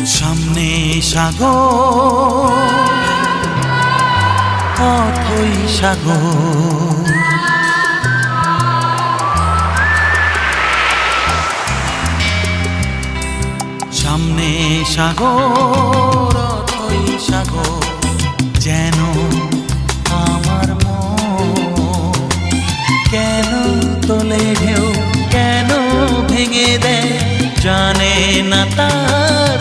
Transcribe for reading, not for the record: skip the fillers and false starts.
সামনে সাগর, অথই সাগর। সামনে সাগর, অথই সাগর, যেন আমার মন। কেন তোলে ঢেউ, কেন ভেঙে দেয়, জানে না তার